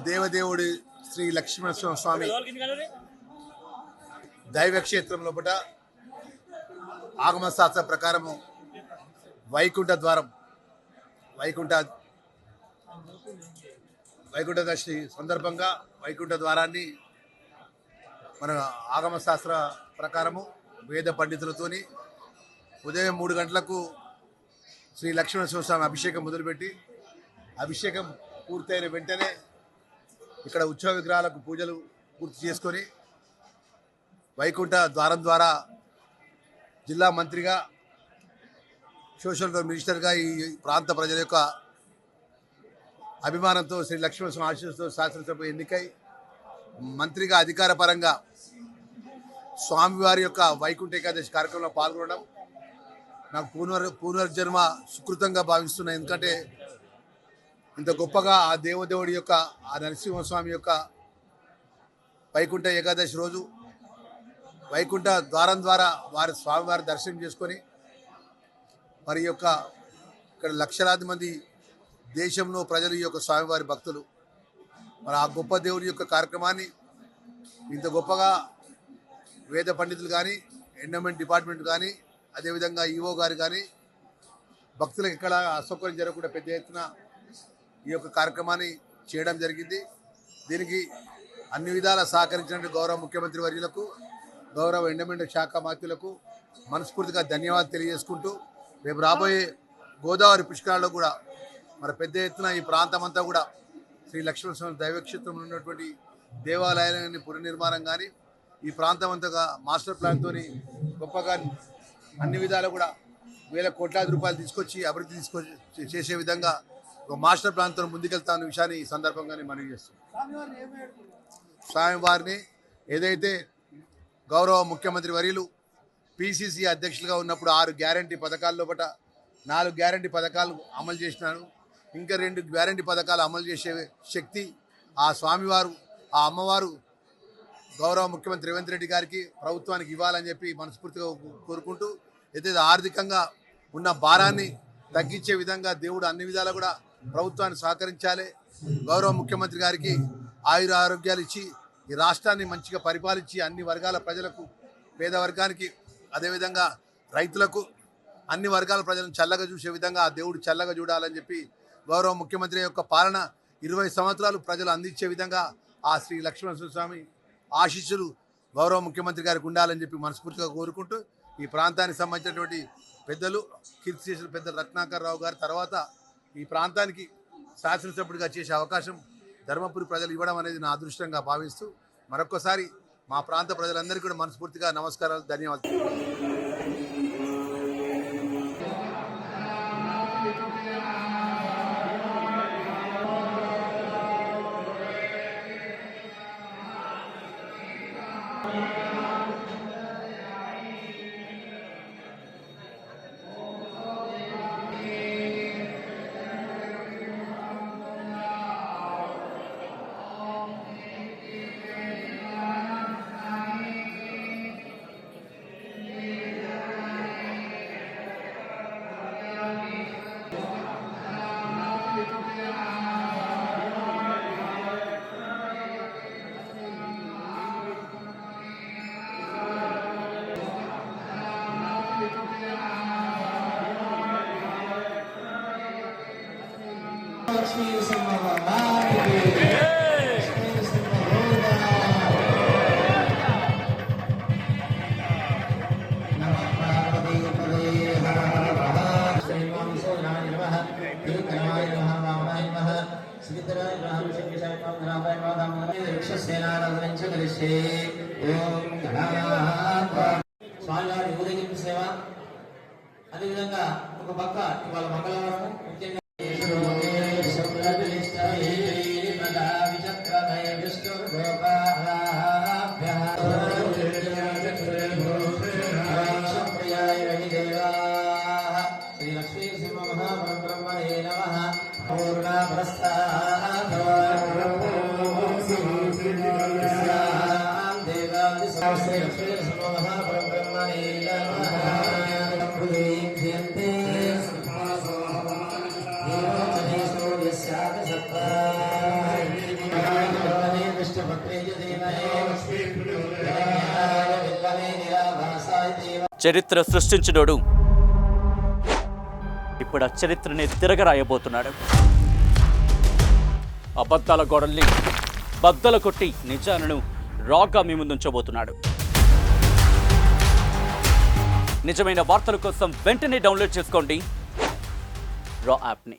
దేవదేవుడి శ్రీ లక్ష్మీనరసింహ స్వామి దైవక్షేత్రం లోపల ఆగమశాస్త్ర ప్రకారము వైకుంఠ ద్వారం వైకుంఠ దర్శి సందర్భంగా వైకుంఠ ద్వారాన్ని మన ఆగమశాస్త్ర ప్రకారము వేద పండితులతోని ఉదయం 3 గంటలకు శ్రీ లక్ష్మీనరసింహస్వామి అభిషేకం మొదలుపెట్టి అభిషేకం పూర్తయిన వెంటనే ఇక్కడ ఉత్సవ విగ్రహాలకు పూజలు పూర్తి చేసుకొని వైకుంఠ ద్వారం ద్వారా జిల్లా మంత్రిగా సోషల్ మినిస్టర్గా ఈ ప్రాంత ప్రజల యొక్క అభిమానంతో శ్రీ లక్ష్మీనరసింహ ఆశీస్సుతో శాసనసభ ఎన్నికై మంత్రిగా అధికారపరంగా స్వామివారి యొక్క వైకుంఠ ఏకాదశి కార్యక్రమంలో పాల్గొనడం నాకు పునర్జన్మ సుకృతంగా భావిస్తున్నాను. ఎందుకంటే ఇంత గొప్పగా ఆ దేవదేవుడి యొక్క ఆ నరసింహస్వామి యొక్క వైకుంఠ ఏకాదశి రోజు వైకుంఠ ద్వారం ద్వారా స్వామివారి దర్శనం చేసుకొని మరి యొక్క ఇక్కడ లక్షలాది మంది దేశంలో ప్రజలు ఈ యొక్క స్వామివారి భక్తులు మరి ఆ గొప్ప దేవుడి యొక్క కార్యక్రమాన్ని ఇంత గొప్పగా వేద పండితులు కానీ ఎండోమెంట్ డిపార్ట్మెంట్ కానీ అదేవిధంగా ఈవో గారు కానీ భక్తులకు ఎక్కడ అసౌకర్యం జరగకుండా పెద్ద ఎత్తున ఈ యొక్క కార్యక్రమాన్ని చేయడం జరిగింది. దీనికి అన్ని విధాలా సహకరించిన గౌరవ ముఖ్యమంత్రి వర్యులకు గౌరవ ఎండోమెంట్ శాఖ మంత్రులకు మనస్ఫూర్తిగా ధన్యవాదాలు తెలియజేసుకుంటూ రేపు రాబోయే గోదావరి పుష్కరాల్లో కూడా మరి పెద్ద ఎత్తున ఈ ప్రాంతం అంతా కూడా శ్రీ లక్ష్మీనరసింహ దైవక్షేత్రంలో ఉన్నటువంటి దేవాలయాలని పునర్నిర్మాణం కానీ ఈ ప్రాంతం అంతగా మాస్టర్ ప్లాన్తో గొప్పగా అన్ని విధాలు కూడా వేల కోట్లాది రూపాయలు తీసుకొచ్చి అభివృద్ధి చేసే విధంగా ఒక మాస్టర్ ప్లాన్తో ముందుకెళ్తామన్న విషయాన్ని ఈ సందర్భంగానే మనవి చేస్తున్నాం. స్వామివారిని ఏదైతే గౌరవ ముఖ్యమంత్రి వర్యులు పిసిసి అధ్యక్షులుగా ఉన్నప్పుడు 6 గ్యారంటీ పథకాల లోపల 4 గ్యారంటీ పథకాలు అమలు చేసినారు. ఇంకా 2 గ్యారంటీ పథకాలు అమలు చేసే శక్తి ఆ స్వామివారు ఆ అమ్మవారు గౌరవ ముఖ్యమంత్రి రేవంత్ రెడ్డి గారికి ప్రభుత్వానికి ఇవ్వాలని చెప్పి మనస్ఫూర్తిగా కోరుకుంటూ ఏదైతే ఆర్థికంగా ఉన్న భారాన్ని తగ్గించే విధంగా దేవుడు అన్ని విధాలా కూడా ప్రభుత్వాన్ని సహకరించాలి. గౌరవ ముఖ్యమంత్రి గారికి ఆయుర ఆరోగ్యాలు ఇచ్చి ఈ రాష్ట్రాన్ని మంచిగా పరిపాలించి అన్ని వర్గాల ప్రజలకు పేద వర్గానికి అదేవిధంగా రైతులకు అన్ని వర్గాల ప్రజలను చల్లగా చూసే విధంగా ఆ దేవుడు చల్లగా చూడాలని చెప్పి గౌరవ ముఖ్యమంత్రి యొక్క పాలన 20 సంవత్సరాలు ప్రజలు అందించే విధంగా ఆ శ్రీ లక్ష్మీనరసింహ స్వామి ఆశీస్సులు గౌరవ ముఖ్యమంత్రి గారికి ఉండాలని చెప్పి మనస్ఫూర్తిగా కోరుకుంటూ ఈ ప్రాంతానికి సంబంధించినటువంటి పెద్దలు కీర్తి చేసిన పెద్దలు రత్నాకర్ రావు గారి తర్వాత ఈ ప్రాంతానికి శాసనసభ్యుడిగా చేసే అవకాశం ధర్మపురి ప్రజలు ఇవ్వడం అనేది నా అదృష్టంగా భావిస్తూ మరొక్కసారి మా ప్రాంత ప్రజలందరికీ కూడా మనస్ఫూర్తిగా నమస్కారాలు, ధన్యవాదాలు. స్వామివారి ఊరేగింపు సేవ అదేవిధంగా ఒక పక్క ఇవాళ మంగళవారం ముఖ్యంగా శ్రీ లక్ష్మీ సింహ మహాపరబ్రహ్మణే నమః శ్రీ లక్ష్మీ సింహ మహాపరబ్రహ్మణే నమః చరిత్ర సృష్టించినోడు ఇప్పుడు ఆ చరిత్రని తిరగరాయబోతున్నాడు. అబద్ధాల గోడల్ని బద్దలు కొట్టి నిజాలను రాగా మీ ముందుంచబోతున్నాడు. నిజమైన వార్తల కోసం వెంటనే డౌన్లోడ్ చేసుకోండి రా యాప్ని.